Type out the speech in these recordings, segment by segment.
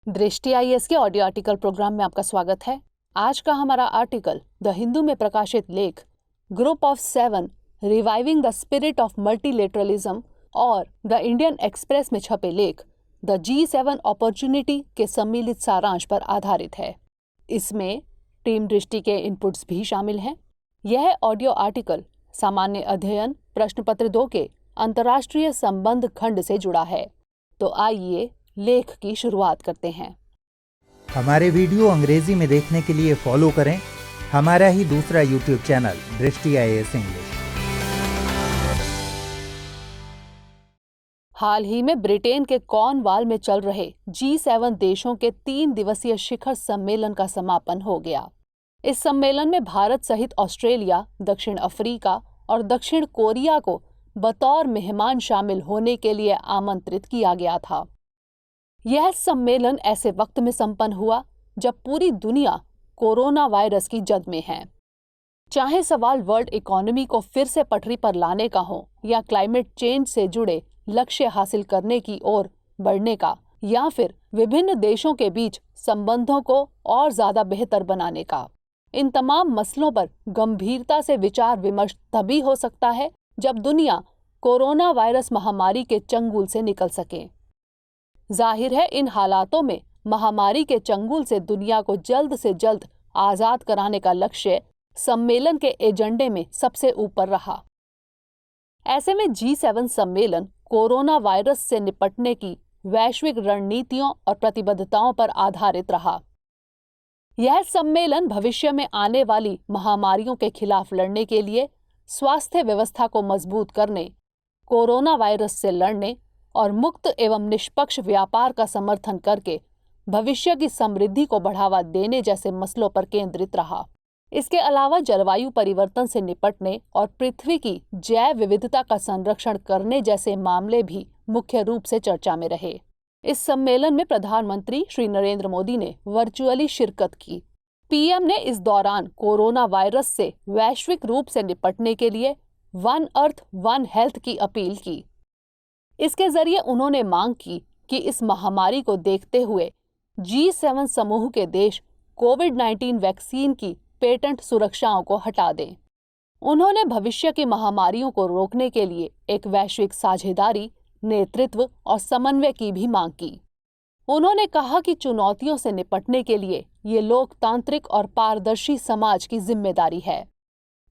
दृष्टि आईएएस के audio article programme में आपका स्वागत है। आज का हमारा आर्टिकल द हिंदू में प्रकाशित लेख group of 7 reviving the spirit of multilateralism और द इंडियन एक्सप्रेस में छपे लेख द G7 अपॉर्चुनिटी के सम्मिलित सारांश पर आधारित है। इसमें टीम दृष्टि के इनपुट्स भी शामिल हैं। यह ऑडियो आर्टिकल सामान्य अध्ययन प्रश्न पत्र 2 के अंतर्राष्ट्रीय संबंध खंड से जुड़ा है। तो आइए लेख की शुरुआत करते हैं। हमारे वीडियो अंग्रेजी में देखने के लिए फॉलो करें हमारा ही दूसरा यूट्यूब चैनल दृष्टि आईएएस इंग्लिश। हाल ही में ब्रिटेन के कॉर्नवाल में चल रहे G7 देशों के 3 दिवसीय शिखर सम्मेलन का समापन हो गया। इस सम्मेलन में भारत सहित ऑस्ट्रेलिया, दक्षिण अफ्रीका और दक्षिण कोरिया को बतौर मेहमान शामिल होने के लिए आमंत्रित किया गया था। यह सम्मेलन ऐसे वक्त में संपन्न हुआ जब पूरी दुनिया कोरोना वायरस की जद में है। चाहे सवाल वर्ल्ड इकोनॉमी को फिर से पटरी पर लाने का हो या क्लाइमेट चेंज से जुड़े लक्ष्य हासिल करने की ओर बढ़ने का, या फिर विभिन्न देशों के बीच संबंधों को और ज्यादा बेहतर बनाने का, इन तमाम मसलों पर गंभीरता से विचार विमर्श तभी हो सकता है जब दुनिया कोरोना वायरस महामारी के चंगुल से निकल सके। जाहिर है, इन हालातों में महामारी के चंगुल से दुनिया को जल्द से जल्द आजाद कराने का लक्ष्य सम्मेलन के एजेंडे में सबसे ऊपर रहा। ऐसे में G7 सम्मेलन कोरोना वायरस से निपटने की वैश्विक रणनीतियों और प्रतिबद्धताओं पर आधारित रहा। यह सम्मेलन भविष्य में आने वाली महामारियों के खिलाफ लड़ने के लिए स्वास्थ्य व्यवस्था को मजबूत करने, कोरोना वायरस से लड़ने और मुक्त एवं निष्पक्ष व्यापार का समर्थन करके भविष्य की समृद्धि को बढ़ावा देने जैसे मसलों पर केंद्रित रहा। इसके अलावा जलवायु परिवर्तन से निपटने और पृथ्वी की जैव विविधता का संरक्षण करने जैसे मामले भी मुख्य रूप से चर्चा में रहे। इस सम्मेलन में प्रधानमंत्री श्री नरेंद्र मोदी ने वर्चुअली शिरकत की। पीएम ने इस दौरान कोरोना वायरस से वैश्विक रूप से निपटने के लिए वन अर्थ वन हेल्थ की अपील की। इसके जरिए उन्होंने मांग की कि इस महामारी को देखते हुए G7 समूह के देश कोविड-19 वैक्सीन की पेटेंट सुरक्षाओं को हटा दें। उन्होंने भविष्य की महामारियों को रोकने के लिए एक वैश्विक साझेदारी, नेतृत्व और समन्वय की भी मांग की। उन्होंने कहा कि चुनौतियों से निपटने के लिए ये लोकतांत्रिक और पारदर्शी समाज की जिम्मेदारी है।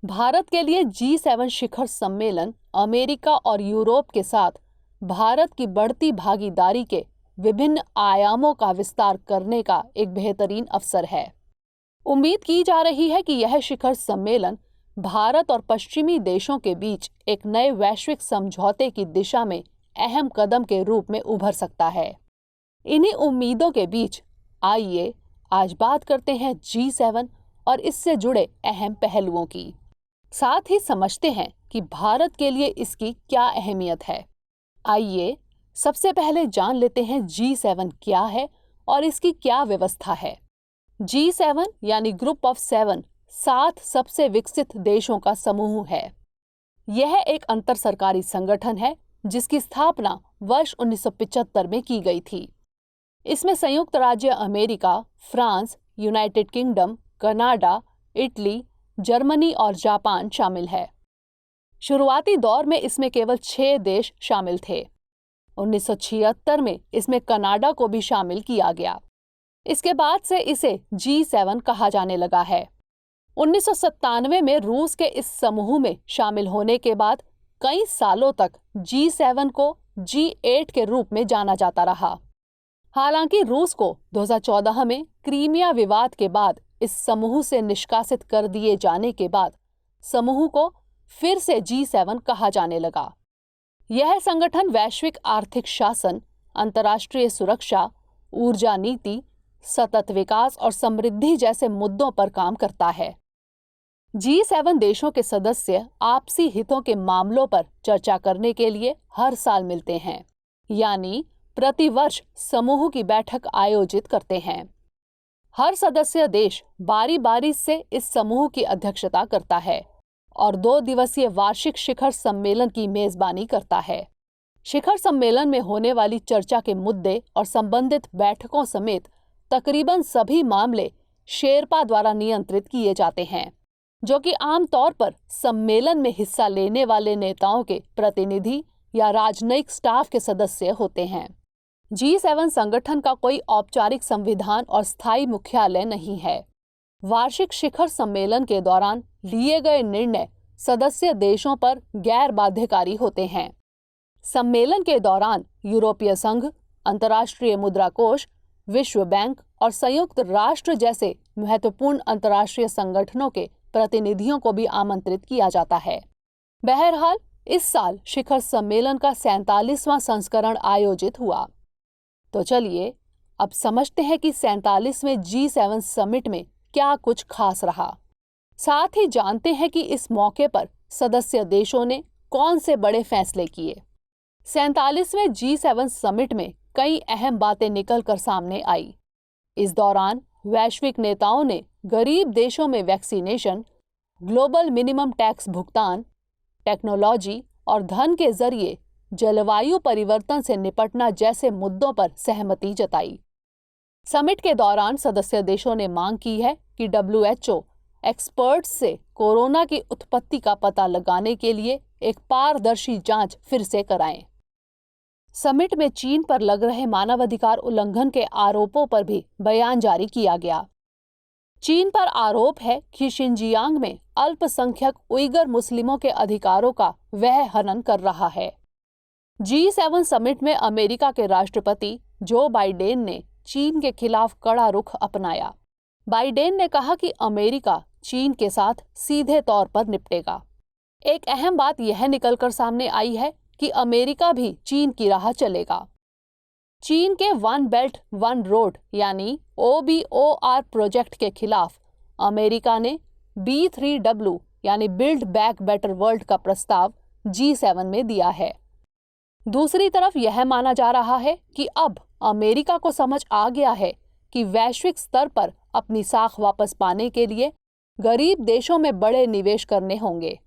भारत के लिए G7 शिखर सम्मेलन अमेरिका और यूरोप के साथ भारत की बढ़ती भागीदारी के विभिन्न आयामों का विस्तार करने का एक बेहतरीन अवसर है। उम्मीद की जा रही है कि यह शिखर सम्मेलन भारत और पश्चिमी देशों के बीच एक नए वैश्विक समझौते की दिशा में अहम कदम के रूप में उभर सकता है। इन्हीं उम्मीदों के बीच आइए आज बात करते हैं G7 और इससे जुड़े अहम पहलुओं की। साथ ही समझते हैं कि भारत के लिए इसकी क्या अहमियत है। आइए सबसे पहले जान लेते हैं G7 क्या है और इसकी क्या व्यवस्था है। G7 यानी ग्रुप ऑफ 7 सबसे विकसित देशों का समूह है। यह एक अंतर सरकारी संगठन है जिसकी स्थापना वर्ष 1975 में की गई थी। इसमें संयुक्त राज्य America, France, United kingdom, Canada, Italy, Germany और जापान शामिल है। शुरुआती दौर में इसमें केवल 6 देश शामिल थे। 1976 में इसमें कनाडा को भी शामिल किया गया। इसके बाद से इसे G7 कहा जाने लगा है। 1997 में रूस के इस समूह में शामिल होने के बाद कई सालों तक G7 को G8 के रूप में जाना जाता रहा। हालांकि रूस को 2014 में क्रीमिया विवाद के बाद इस समूह से निष्कासित कर दिए जाने के बाद समूह को फिर से G7 कहा जाने लगा। यह संगठन वैश्विक आर्थिक शासन, अंतर्राष्ट्रीय सुरक्षा, ऊर्जा नीति, सतत विकास और समृद्धि जैसे मुद्दों पर काम करता है। G7 देशों के सदस्य आपसी हितों के मामलों पर चर्चा करने के लिए हर साल मिलते हैं, यानी प्रतिवर्ष समूह की बैठक आयोजित करते हैं। हर सदस्य देश बारी बारी से इस समूह की अध्यक्षता करता है और 2 दिवसीय वार्षिक शिखर सम्मेलन की मेजबानी करता है। शिखर सम्मेलन में होने वाली चर्चा के मुद्दे और संबंधित बैठकों समेत तकरीबन सभी मामले शेरपा द्वारा नियंत्रित किए जाते हैं, जो कि आमतौर पर सम्मेलन में हिस्सा लेने वाले नेताओं के प्रतिनिधि या राजनयिक स्टाफ के सदस्य होते हैं। G7 संगठन का कोई औपचारिक संविधान और स्थायी मुख्यालय नहीं है। वार्षिक शिखर सम्मेलन के दौरान लिए गए निर्णय सदस्य देशों पर गैर बाध्यकारी होते हैं। सम्मेलन के दौरान यूरोपीय संघ, अंतर्राष्ट्रीय मुद्रा कोष, विश्व बैंक और संयुक्त राष्ट्र जैसे महत्वपूर्ण अंतर्राष्ट्रीय संगठनों के प्रतिनिधियों को भी आमंत्रित किया जाता है। बहरहाल, इस साल शिखर सम्मेलन का 47वां संस्करण आयोजित हुआ। तो चलिए अब समझते हैं कि 47वें G7 समिट में क्या कुछ खास रहा। साथ ही जानते हैं कि इस मौके पर सदस्य देशों ने कौन से बड़े फैसले किए। 47वें G7 समिट में कई अहम बातें निकलकर सामने आई। इस दौरान वैश्विक नेताओं ने गरीब देशों में वैक्सीनेशन, ग्लोबल मिनिमम टैक्स भुगतान, टेक्नोलॉजी और धन के जरिए जलवायु परिवर्तन से निपटना जैसे मुद्दों पर सहमति जताई। समिट के दौरान सदस्य देशों ने मांग की है कि WHO एक्सपर्ट्स से कोरोना की उत्पत्ति का पता लगाने के लिए एक पारदर्शी जांच फिर से कराएं। समिट में चीन पर लग रहे मानवाधिकार उल्लंघन के आरोपों पर भी बयान जारी किया गया। चीन पर आरोप है कि शिनजियांग में अल्पसंख्यक उइगर मुस्लिमों के अधिकारों का वह हनन कर रहा है। G7 समिट में अमेरिका के राष्ट्रपति जो बाइडेन ने चीन के खिलाफ कड़ा रुख अपनाया। बाइडेन ने कहा कि अमेरिका चीन के साथ सीधे तौर पर निपटेगा। एक अहम बात यह निकलकर सामने आई है कि अमेरिका भी चीन की राह चलेगा। चीन के वन बेल्ट वन रोड यानी OBOR प्रोजेक्ट के खिलाफ अमेरिका ने B3W यानी बिल्ड बैक बेटर वर्ल्ड का प्रस्ताव G7 में दिया है। दूसरी तरफ यह माना जा रहा है कि अब अमेरिका को समझ आ गया है कि वैश्विक स्तर पर अपनी साख वापस पाने के लिए गरीब देशों में बड़े निवेश करने होंगे।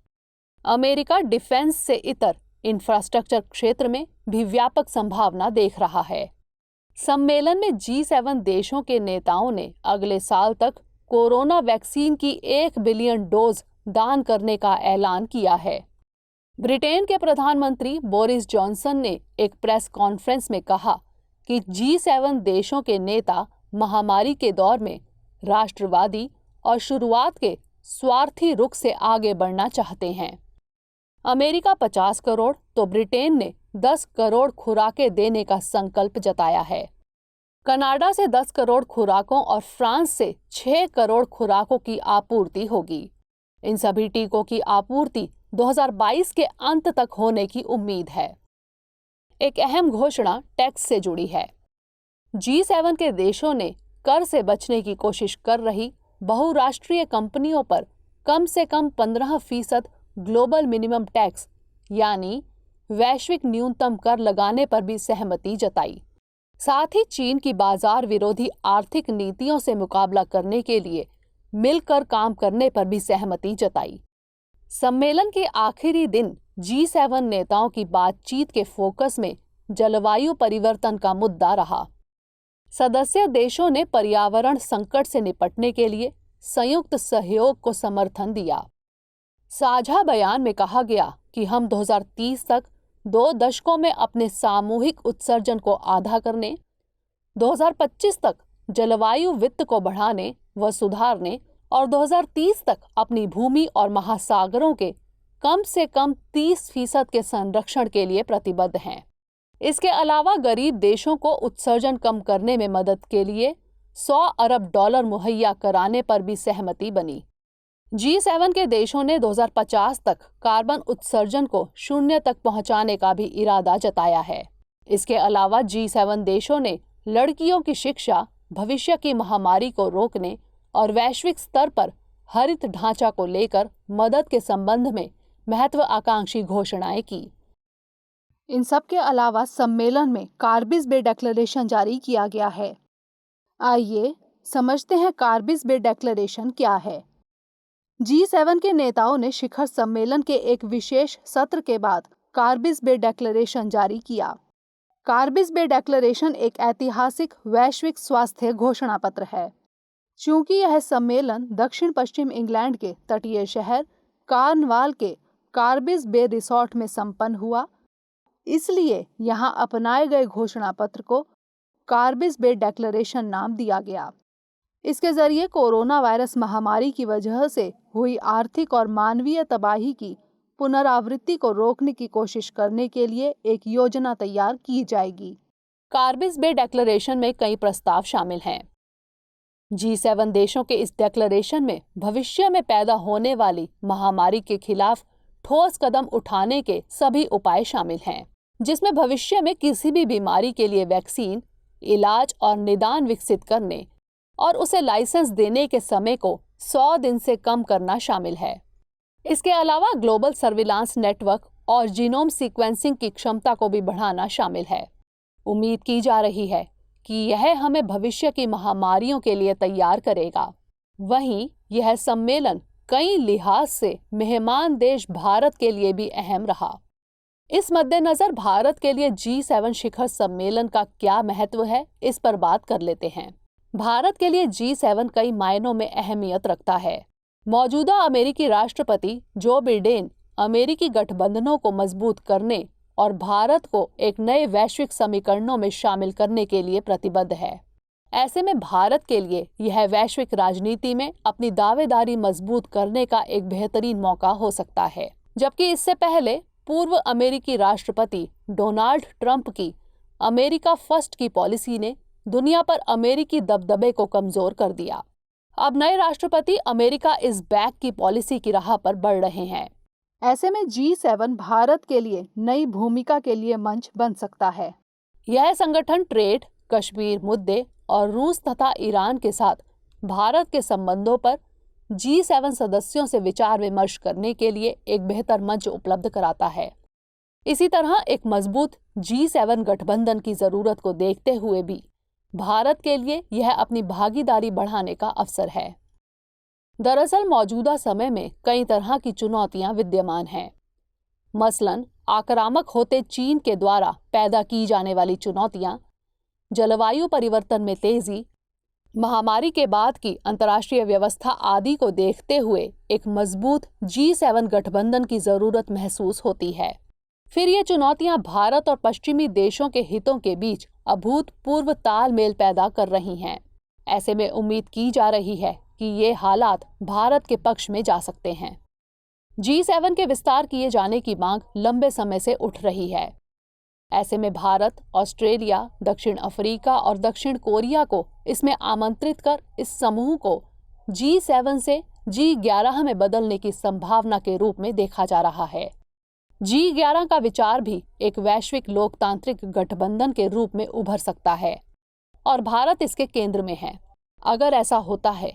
अमेरिका डिफेंस से इतर इंफ्रास्ट्रक्चर क्षेत्र में भी व्यापक संभावना देख रहा है। सम्मेलन में G7 देशों के नेताओं ने अगले साल तक कोरोना वैक्सीन की 1 बिलियन डोज दान करने का ऐलान किया है। ब्रिटेन के प्रधानमंत्री बोरिस जॉनसन ने एक प्रेस कॉन्फ्रेंस में कहा कि G7 देशों के नेता महामारी के दौर में राष्ट्रवादी और शुरुआत के स्वार्थी रुख से आगे बढ़ना चाहते हैं। अमेरिका 50 करोड़ तो ब्रिटेन ने 10 करोड़ खुराकें देने का संकल्प जताया है। कनाडा से 10 करोड़ खुराकों और फ्रांस से 6 करोड़ खुराकों की आपूर्ति होगी। इन सभी टीकों की आपूर्ति 2022 के अंत तक होने की उम्मीद है। एक अहम घोषणा टैक्स से जुड़ी है। G7 के देशों ने कर से बचने की कोशिश कर रही बहुराष्ट्रीय कंपनियों पर कम से कम 15% ग्लोबल मिनिमम टैक्स यानी वैश्विक न्यूनतम कर लगाने पर भी सहमति जताई। साथ ही चीन की बाजार विरोधी आर्थिक नीतियों से मुकाबला करने के लिए मिलकर काम करने पर भी सहमति जताई। सम्मेलन के आखिरी दिन G7 नेताओं की बातचीत के फोकस में जलवायु परिवर्तन का मुद्दा रहा। सदस्य देशों ने पर्यावरण संकट से निपटने के लिए संयुक्त सहयोग को समर्थन दिया। साझा बयान में कहा गया कि हम 2030 तक 2 दशकों में अपने सामूहिक उत्सर्जन को आधा करने, 2025 तक जलवायु वित्त को बढ़ाने व सुधारने और 2030 तक अपनी भूमि और महासागरों के कम से कम 30% के संरक्षण के लिए प्रतिबद्ध हैं। इसके अलावा गरीब देशों को उत्सर्जन कम करने में मदद के लिए $100 अरब मुहैया कराने पर भी सहमति बनी। G7 के देशों ने 2050 तक कार्बन उत्सर्जन को 0 तक पहुंचाने का भी इरादा जताया है। इसके अलावा G7 देशों ने लड़कियों की शिक्षा, भविष्य की महामारी को रोकने और वैश्विक स्तर पर हरित ढांचा को लेकर मदद के संबंध में महत्वाकांक्षी घोषणाएं की। इन सब के अलावा सम्मेलन में कार्बिस बे डिक्लेरेशन जारी किया गया है। आइए समझते हैं कार्बिस बे डिक्लेरेशन क्या है। G7 के नेताओं ने शिखर सम्मेलन के एक विशेष सत्र के बाद कार्बिस बे डिक्लेरेशन जारी किया। कार्बिस बे डिक्लेरेशन एक ऐतिहासिक वैश्विक स्वास्थ्य घोषणा पत्र है। चूंकि यह सम्मेलन दक्षिण पश्चिम इंग्लैंड के तटीय शहर कार्नवाल के कार्बिस बे रिसोर्ट में संपन्न हुआ, इसलिए यहाँ अपनाए गए घोषणा पत्र को कार्बिस बे डिक्लेरेशन नाम दिया गया। इसके जरिए कोरोना वायरस महामारी की वजह से हुई आर्थिक और मानवीय तबाही की पुनरावृत्ति को रोकने की कोशिश करने के लिए एक योजना तैयार की जाएगी। कार्बिस बे डिक्लेरेशन में कई प्रस्ताव शामिल हैं। G7 देशों के इस डिक्लेरेशन में भविष्य में पैदा होने वाली महामारी के खिलाफ ठोस कदम उठाने के सभी उपाय शामिल हैं, जिसमें भविष्य में किसी भी बीमारी के लिए वैक्सीन, इलाज और निदान विकसित करने और उसे लाइसेंस देने के समय को 100 दिन से कम करना शामिल है। इसके अलावा ग्लोबल सर्विलांस नेटवर्क और जीनोम सीक्वेंसिंग की क्षमता को भी बढ़ाना शामिल है। उम्मीद की जा रही है कि यह हमें भविष्य की महामारियों के लिए तैयार करेगा। वहीं यह सम्मेलन कई लिहाज से मेहमान देश भारत के लिए भी अहम रहा। इस मद्देनजर भारत के लिए G7 शिखर सम्मेलन का क्या महत्व है, इस पर बात कर लेते हैं। भारत के लिए G7 कई मायनों में अहमियत रखता है। मौजूदा अमेरिकी राष्ट्रपति जो बिडेन अमेरिकी गठबंधनों को मजबूत करने और भारत को एक नए वैश्विक समीकरणों में शामिल करने के लिए प्रतिबद्ध है। ऐसे में भारत के लिए यह वैश्विक राजनीति में अपनी दावेदारी मजबूत करने का एक बेहतरीन मौका हो सकता है। जबकि इससे पहले पूर्व अमेरिकी राष्ट्रपति डोनाल्ड ट्रंप की अमेरिका फर्स्ट की पॉलिसी ने दुनिया पर अमेरिकी दबदबे को कमजोर कर दिया। अब नए राष्ट्रपति अमेरिका इज बैक की पॉलिसी की राह पर बढ़ रहे हैं। ऐसे में G7 भारत के लिए नई भूमिका के लिए मंच बन सकता है। यह संगठन ट्रेड, कश्मीर मुद्दे और रूस तथा ईरान के साथ भारत के संबंधों पर G7 सदस्यों से विचार विमर्श करने के लिए एक बेहतर मंच उपलब्ध कराता है। इसी तरह एक मजबूत G7 गठबंधन की जरूरत को देखते हुए भी भारत के लिए यह अपनी भागीदारी बढ़ाने का अवसर है। दरअसल मौजूदा समय में कई तरह की चुनौतियां विद्यमान हैं। मसलन आक्रामक होते चीन के द्वारा पैदा की जाने वाली चुनौतियां, जलवायु परिवर्तन में तेजी, महामारी के बाद की अंतर्राष्ट्रीय व्यवस्था आदि को देखते हुए एक मजबूत G7 गठबंधन की जरूरत महसूस होती है। फिर ये चुनौतियां भारत और पश्चिमी देशों के हितों के बीच अभूतपूर्व तालमेल पैदा कर रही हैं। ऐसे में उम्मीद की जा रही है कि ये हालात भारत के पक्ष में जा सकते हैं। G7 के विस्तार किए जाने की मांग लंबे समय से उठ रही है। ऐसे में भारत, ऑस्ट्रेलिया, दक्षिण अफ्रीका और दक्षिण कोरिया को इसमें आमंत्रित कर इस समूह को G7 से G11 में बदलने की संभावना के रूप में देखा जा रहा है। G11 का विचार भी एक वैश्विक लोकतांत्रिक गठबंधन के रूप में उभर सकता है और भारत इसके केंद्र में है। अगर ऐसा होता है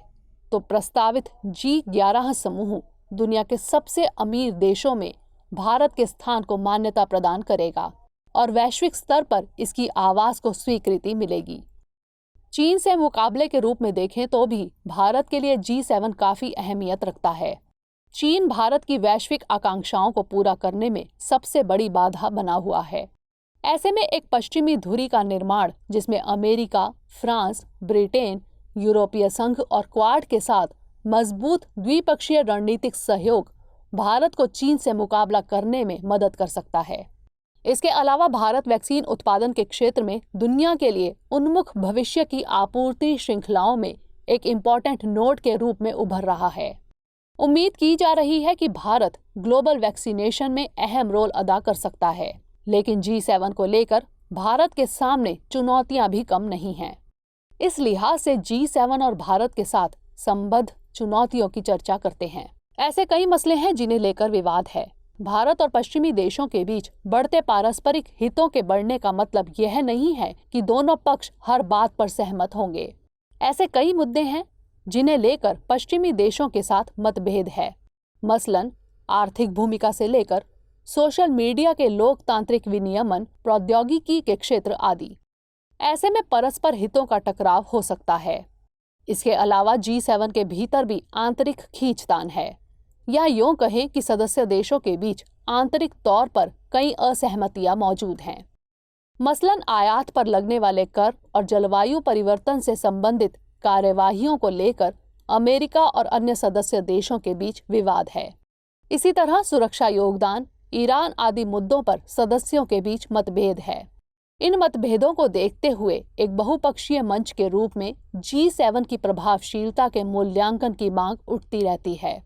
तो प्रस्तावित G11 समूह दुनिया के सबसे अमीर देशों में भारत के स्थान को मान्यता प्रदान करेगा और वैश्विक स्तर पर इसकी आवाज को स्वीकृति मिलेगी। चीन से मुकाबले के रूप में देखें तो भी भारत के लिए G7 काफी अहमियत रखता है। चीन भारत की वैश्विक आकांक्षाओं को पूरा करने में सबसे बड़ी बाधा बना हुआ है। ऐसे में एक पश्चिमी धुरी का निर्माण जिसमें अमेरिका, फ्रांस, ब्रिटेन, यूरोपीय संघ और क्वाड के साथ मजबूत द्विपक्षीय रणनीतिक सहयोग भारत को चीन से मुकाबला करने में मदद कर सकता है। इसके अलावा भारत वैक्सीन उत्पादन के क्षेत्र में दुनिया के लिए उन्मुख भविष्य की आपूर्ति श्रृंखलाओं में एक इम्पोर्टेंट नोड के रूप में उभर रहा है। उम्मीद की जा रही है कि भारत ग्लोबल वैक्सीनेशन में अहम रोल अदा कर सकता है, लेकिन G7 को लेकर भारत के सामने चुनौतियां भी कम नहीं हैं। इस लिहाज से G7 और भारत के साथ संबद्ध चुनौतियों की चर्चा करते हैं। ऐसे कई मसले हैं जिन्हें लेकर विवाद है। भारत और पश्चिमी देशों के बीच बढ़ते पारस्परिक हितों के बढ़ने का मतलब यह नहीं है कि दोनों पक्ष हर बात पर सहमत होंगे। ऐसे कई मुद्दे हैं जिन्हें लेकर पश्चिमी देशों के साथ मतभेद है। मसलन आर्थिक भूमिका से लेकर सोशल मीडिया के लोकतांत्रिक विनियमन, प्रौद्योगिकी के क्षेत्र आदि। ऐसे में परस्पर हितों का टकराव हो सकता है। इसके अलावा G7 के भीतर भी आंतरिक खींचतान है, या यूं कहें कि सदस्य देशों के बीच आंतरिक तौर पर कई असहमतियां मौजूद हैं। मसलन आयात पर लगने वाले कर और जलवायु परिवर्तन से संबंधित कार्यवाहियों को लेकर अमेरिका और अन्य सदस्य देशों के बीच विवाद है। इसी तरह सुरक्षा योगदान, ईरान आदि मुद्दों पर सदस्यों के बीच मतभेद है। इन मतभेदों को देखते हुए एक बहुपक्षीय मंच के रूप में G7 की प्रभावशीलता के मूल्यांकन की मांग उठती रहती है।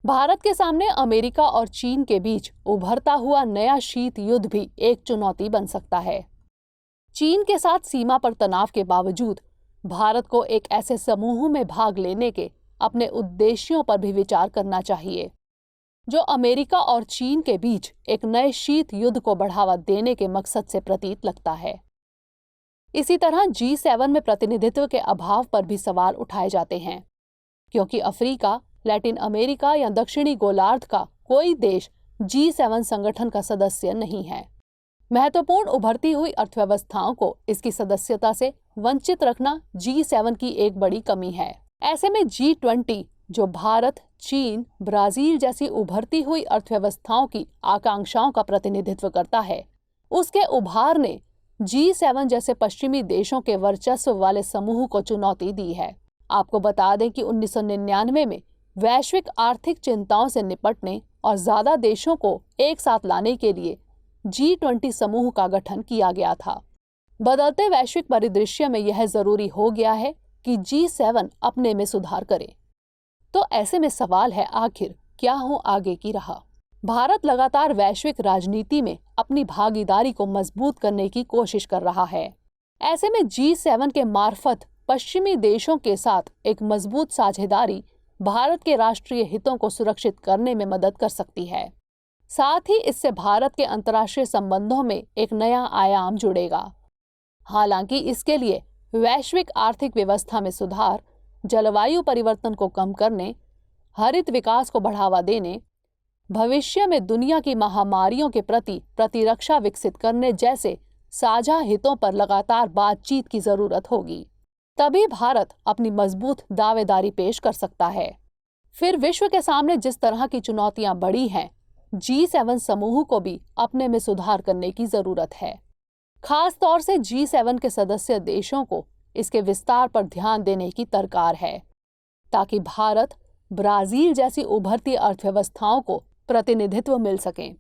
भारत के सामने अमेरिका और चीन के बीच उभरता हुआ नया शीत युद्ध भी एक चुनौती बन सकता है। चीन के साथ सीमा पर तनाव के बावजूद भारत को एक ऐसे समूह में भाग लेने के अपने उद्देश्यों पर भी विचार करना चाहिए, जो अमेरिका और चीन के बीच एक नए शीत युद्ध को बढ़ावा देने के मकसद से प्रतीत लगता है। इसी तरह G7 में प्रतिनिधित्व के अभाव पर भी सवाल उठाए जाते हैं, क्योंकि अफ्रीका, लैटिन अमेरिका या दक्षिणी गोलार्ध का कोई देश G7 संगठन का सदस्य नहीं है। महत्वपूर्ण उभरती हुई अर्थव्यवस्थाओं को इसकी सदस्यता से वंचित रखना G7 की एक बड़ी कमी है। ऐसे में G20, जो भारत, चीन, ब्राजील जैसी उभरती हुई अर्थव्यवस्थाओं की आकांक्षाओं का प्रतिनिधित्व करता है, उसके उभार ने G7 जैसे पश्चिमी देशों के वर्चस्व वाले समूह को चुनौती दी है। आपको बता दें कि 1999 में वैश्विक आर्थिक चिंताओं से निपटने और ज्यादा देशों को एक साथ लाने के लिए G20 समूह का गठन किया गया था। बदलते वैश्विक परिदृश्य में यह जरूरी हो गया है कि G7 अपने में सुधार करे। तो ऐसे में सवाल है, आखिर क्या हो आगे की राह? भारत लगातार वैश्विक राजनीति में अपनी भागीदारी को मजबूत करने की कोशिश कर रहा है। ऐसे में G7 के मार्फत पश्चिमी देशों के साथ एक मजबूत साझेदारी भारत के राष्ट्रीय हितों को सुरक्षित करने में मदद कर सकती है। साथ ही इससे भारत के अंतर्राष्ट्रीय संबंधों में एक नया आयाम जुड़ेगा। हालांकि इसके लिए वैश्विक आर्थिक व्यवस्था में सुधार, जलवायु परिवर्तन को कम करने, हरित विकास को बढ़ावा देने, भविष्य में दुनिया की महामारियों के प्रति प्रतिरक्षा विकसित करने जैसे साझा हितों पर लगातार बातचीत की जरूरत होगी। तभी भारत अपनी मजबूत दावेदारी पेश कर सकता है। फिर विश्व के सामने जिस तरह की चुनौतियां बढ़ी हैं, G7 समूह को भी अपने में सुधार करने की जरूरत है। खास तौर से G7 के सदस्य देशों को इसके विस्तार पर ध्यान देने की दरकार है, ताकि भारत, ब्राजील जैसी उभरती अर्थव्यवस्थाओं को प्रतिनिधित्व मिल सके।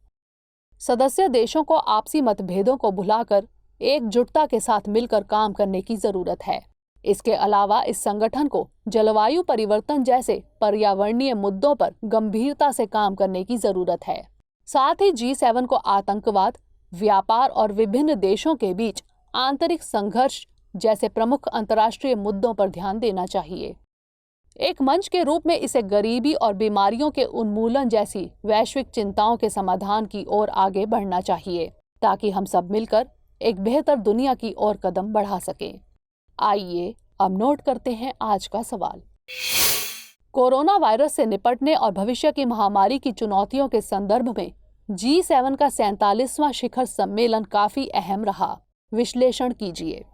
सदस्य देशों को आपसी मतभेदों को भुलाकर एकजुटता के साथ मिलकर काम करने की जरूरत है। इसके अलावा इस संगठन को जलवायु परिवर्तन जैसे पर्यावरणीय मुद्दों पर गंभीरता से काम करने की जरूरत है। साथ ही G7 को आतंकवाद, व्यापार और विभिन्न देशों के बीच आंतरिक संघर्ष जैसे प्रमुख अंतर्राष्ट्रीय मुद्दों पर ध्यान देना चाहिए। एक मंच के रूप में इसे गरीबी और बीमारियों के उन्मूलन जैसी वैश्विक चिंताओं के समाधान की ओर आगे बढ़ना चाहिए, ताकि हम सब मिलकर एक बेहतर दुनिया की ओर कदम बढ़ा सकें। आइए अब नोट करते हैं आज का सवाल। कोरोना वायरस से निपटने और भविष्य की महामारी की चुनौतियों के संदर्भ में G7 का 47वां शिखर सम्मेलन काफी अहम रहा। विश्लेषण कीजिए।